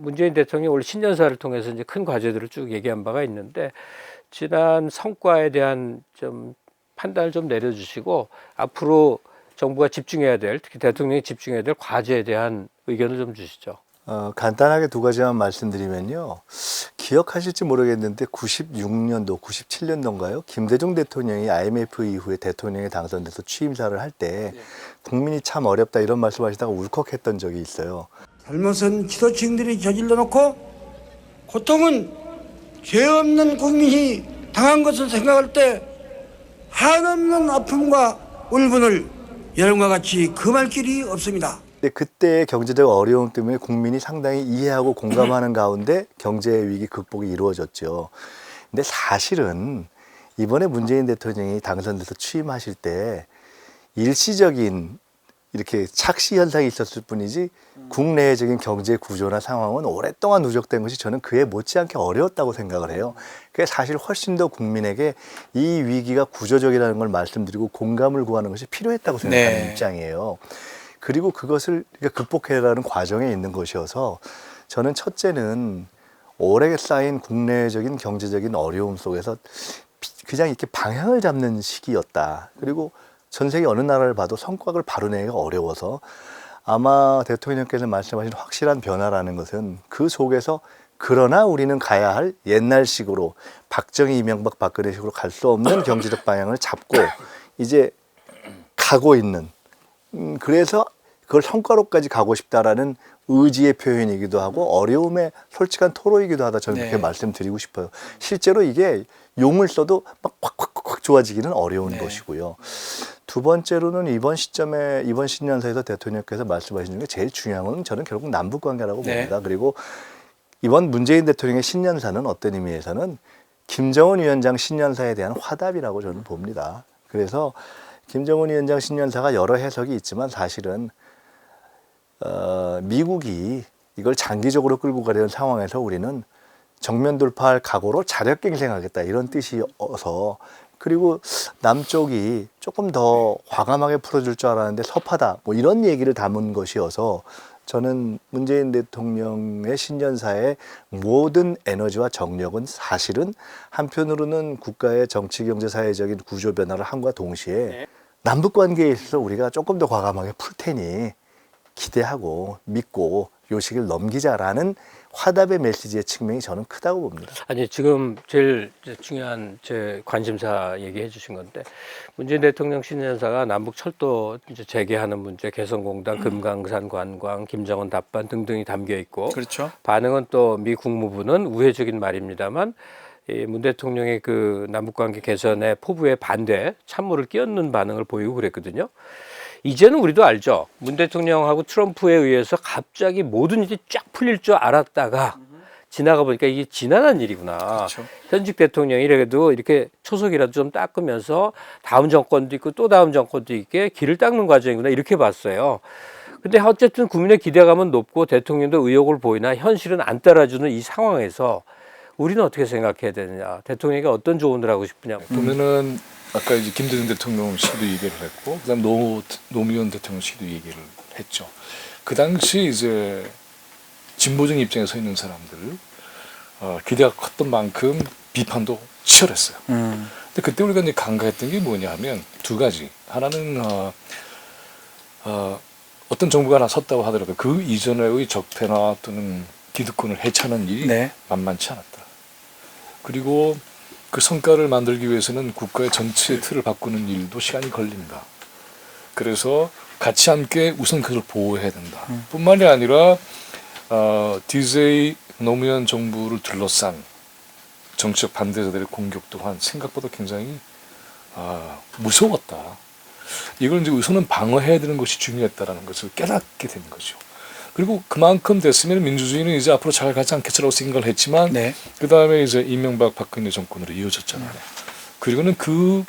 문재인 대통령이 올 신년사를 통해서 이제 큰 과제들을 쭉 얘기한 바가 있는데 지난 성과에 대한 좀 판단을 좀 내려주시고 앞으로 정부가 집중해야 될, 특히 대통령이 집중해야 될 과제에 대한 의견을 좀 주시죠. 간단하게 두 가지만 말씀드리면요. 기억하실지 모르겠는데 96년도, 97년도인가요? 김대중 대통령이 IMF 이후에 대통령에 당선돼서 취임사를 할 때 국민이 참 어렵다 이런 말씀하시다가 울컥했던 적이 있어요. 잘못은 지도층들이 저질러 놓고 고통은 죄 없는 국민이 당한 것을 생각할 때 한없는 아픔과 울분을 여러분과 같이 금할 길이 없습니다. 근데 그때의 경제적 어려움 때문에 국민이 상당히 이해하고 공감하는 가운데 경제 위기 극복이 이루어졌죠. 근데 사실은 이번에 문재인 대통령이 당선돼서 취임하실 때 일시적인 이렇게 착시 현상이 있었을 뿐이지 국내적인 경제 구조나 상황은 오랫동안 누적된 것이 저는 그에 못지않게 어려웠다고 생각을 해요. 그게 사실 훨씬 더 국민에게 이 위기가 구조적이라는 걸 말씀드리고 공감을 구하는 것이 필요했다고 생각하는 입장이에요. 그리고 그것을 극복해라는 과정에 있는 것이어서 저는 첫째는 오래 쌓인 국내적인 경제적인 어려움 속에서 그냥 이렇게 방향을 잡는 시기였다. 그리고 전 세계 어느 나라를 봐도 성과를 바로 내기가 어려워서 아마 대통령께서 말씀하신 확실한 변화라는 것은 그 속에서 그러나 우리는 가야 할 옛날식으로 박정희, 이명박, 박근혜식으로 갈 수 없는 경제적 방향을 잡고 이제 가고 있는 그래서 그걸 성과로까지 가고 싶다라는 의지의 표현이기도 하고 어려움의 솔직한 토로이기도 하다 저는 그렇게 말씀드리고 싶어요. 실제로 이게 용을 써도 막 콱콱콱 좋아지기는 어려운 것이고요. 두 번째로는 이번 시점에 이번 신년사에서 대통령께서 말씀하신 중에 제일 중요한 건 저는 결국 남북 관계라고 봅니다. 그리고 이번 문재인 대통령의 신년사는 어떤 의미에서는 김정은 위원장 신년사에 대한 화답이라고 저는 봅니다. 그래서 김정은 위원장 신년사가 여러 해석이 있지만 사실은 미국이 이걸 장기적으로 끌고 가려는 상황에서 우리는 정면 돌파할 각오로 자력갱생하겠다 이런 뜻이어서 그리고 남쪽이 조금 더 과감하게 풀어줄 줄 알았는데 섭하다 뭐 이런 얘기를 담은 것이어서 저는 문재인 대통령의 신년사의 모든 에너지와 정력은 사실은 한편으로는 국가의 정치, 경제, 사회적인 구조 변화를 함과 동시에 남북 관계에 있어서 우리가 조금 더 과감하게 풀 테니 기대하고 믿고 요 시기를 넘기자라는 화답의 메시지의 측면이 저는 크다고 봅니다. 아니 지금 제일 중요한 제 관심사 얘기해 주신 건데 문재인 대통령 신년사가 남북 철도 이제 재개하는 문제, 개성공단, 금강산 관광, 김정은 답반 등등이 담겨 있고 그렇죠. 반응은 또 미 국무부는 우회적인 말입니다만 문 대통령의 그 남북관계 개선의 포부에 반대 참모를 끼얹는 반응을 보이고 그랬거든요. 이제는 우리도 알죠. 문 대통령하고 트럼프에 의해서 갑자기 모든 일이 쫙 풀릴 줄 알았다가 지나가 보니까 이게 지난한 일이구나. 그렇죠. 현직 대통령이 이래도 이렇게 초석이라도 좀 닦으면서 다음 정권도 있고 또 다음 정권도 있게 길을 닦는 과정이구나 이렇게 봤어요. 근데 어쨌든 국민의 기대감은 높고 대통령도 의욕을 보이나 현실은 안 따라주는 이 상황에서 우리는 어떻게 생각해야 되느냐. 대통령에게 어떤 조언을 하고 싶으냐. 보면은 아까 이제 김대중 대통령 시기도 얘기를 했고, 그다음 노무현 대통령 시기도 얘기를 했죠. 그 당시 이제 진보적 입장에 서 있는 사람들 기대가 컸던 만큼 비판도 치열했어요. 근데 그때 우리가 이제 간과했던 게 뭐냐하면 두 가지. 하나는 어떤 정부가 나섰다고 하더라도 그 이전의 적폐나 또는 기득권을 해체하는 일이 만만치 않았다. 그리고 그 성과를 만들기 위해서는 국가의 전체 틀을 바꾸는 일도 시간이 걸린다. 그래서 같이 함께 우선 그걸 보호해야 된다. 뿐만이 아니라 DJ 노무현 정부를 둘러싼 정치적 반대자들의 공격 또한 생각보다 굉장히 무서웠다. 이걸 이제 우선은 방어해야 되는 것이 중요했다라는 것을 깨닫게 된 거죠. 그리고 그만큼 됐으면 민주주의는 이제 앞으로 잘 가지 않겠지라고 생각을 했지만 그 다음에 이제 이명박 박근혜 정권으로 이어졌잖아요. 그리고는 그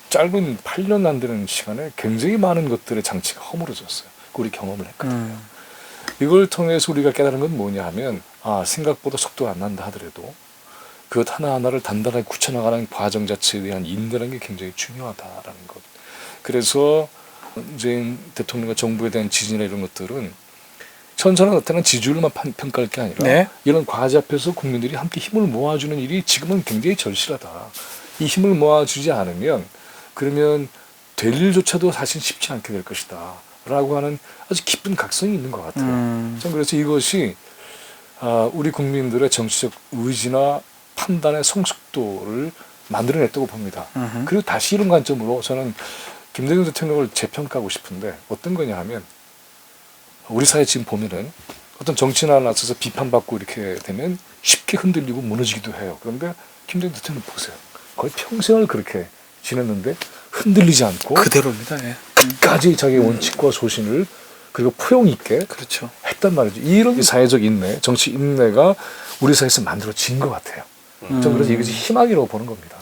짧은 8년 안 되는 시간에 굉장히 많은 것들의 장치가 허물어졌어요. 우리 경험을 했거든요. 이걸 통해서 우리가 깨달은 건 뭐냐 하면 생각보다 속도가 안 난다 하더라도 그것 하나하나를 단단하게 굳혀나가는 과정 자체에 대한 인내라는 게 굉장히 중요하다라는 것. 그래서 문재인 대통령과 정부에 대한 지지나 이런 것들은 선거는 나타난 지지율만 평가할 게 아니라 네. 이런 과제 앞에서 국민들이 함께 힘을 모아주는 일이 지금은 굉장히 절실하다. 이 힘을 모아주지 않으면 그러면 될 일조차도 사실 쉽지 않게 될 것이다. 라고 하는 아주 깊은 각성이 있는 것 같아요. 저는 그래서 이것이 우리 국민들의 정치적 의지나 판단의 성숙도를 만들어냈다고 봅니다. 그리고 다시 이런 관점으로 저는 김대중 대통령을 재평가하고 싶은데 어떤 거냐 하면 우리 사회 지금 보면은 어떤 정치인이 나서서 비판받고 이렇게 되면 쉽게 흔들리고 무너지기도 해요. 그런데 김대중 대통령 보세요. 거의 평생을 그렇게 지냈는데 흔들리지 않고 그대로입니다. 예. 끝까지 자기 원칙과 소신을 그리고 포용 있게 그렇죠. 했단 말이죠. 이런 사회적 인내, 정치 인내가 우리 사회에서 만들어진 것 같아요. 저는 그래서 이것이 희망이라고 보는 겁니다.